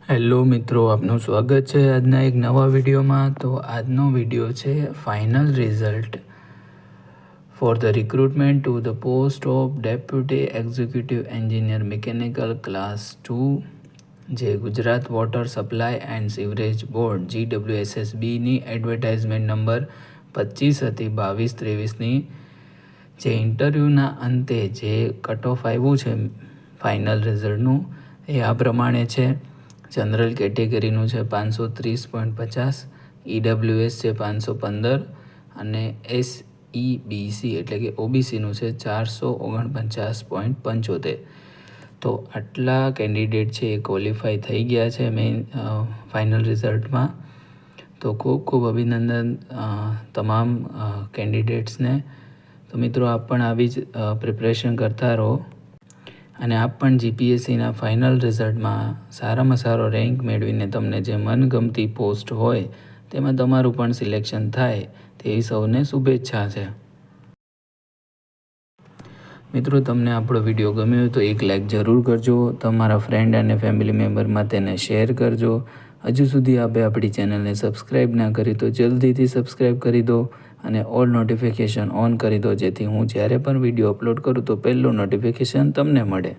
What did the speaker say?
Hello મિત્રો, આપનું સ્વાગત છે આજના એક નવા વિડીયોમાં. તો આજનો વિડીયો છે final result for the recruitment to the post of deputy executive engineer mechanical class 2, જે Gujarat water supply and sewerage board GWSSBની એડવર્ટાઇઝમેન્ટ નંબર 25 હતી 22-23ની. જે ઇન્ટરવ્યૂના અંતે જે કટ ઓફ આવ્યું છે ફાઇનલ રિઝલ્ટનું એ આ પ્રમાણે છે. જનરલ કેટેગરીનું છે 530.50, EWS છે 515 અને SEBC એટલે કે OBCનું છે 449.75. તો આટલા કેન્ડિડેટ છે એ ક્વોલિફાય થઈ ગયા છે મેઇન ફાઇનલ રિઝલ્ટમાં. તો ખૂબ ખૂબ અભિનંદન તમામ કેન્ડિડેટ્સને. તો મિત્રો, આપ પણ આવી જ પ્રિપરેશન કરતા રહો અને આપ પણ GPSCના ફાઇનલ રિઝલ્ટમાં સારામાં સારો રેન્ક મેળવીને તમને જે મનગમતી પોસ્ટ હોય તેમાં તમારું પણ સિલેક્શન થાય તેવી સૌને શુભેચ્છા છે. મિત્રો, તમને આપણો વિડીયો ગમ્યો હોય તો એક લાઈક જરૂર કરજો. તમારા ફ્રેન્ડ અને ફેમિલી મેમ્બરમાં તેને શેર કરજો. હજુ સુધી આપે આપણી ચેનલને સબસ્ક્રાઈબ ના કરી તો જલ્દીથી સબસ્ક્રાઈબ કરી દો અને ઓલ નોટિફિકેશન ઓન કરી દો, જેથી હું જ્યારે પણ વિડીયો અપલોડ કરું તો પહેલું નોટિફિકેશન તમને મળે.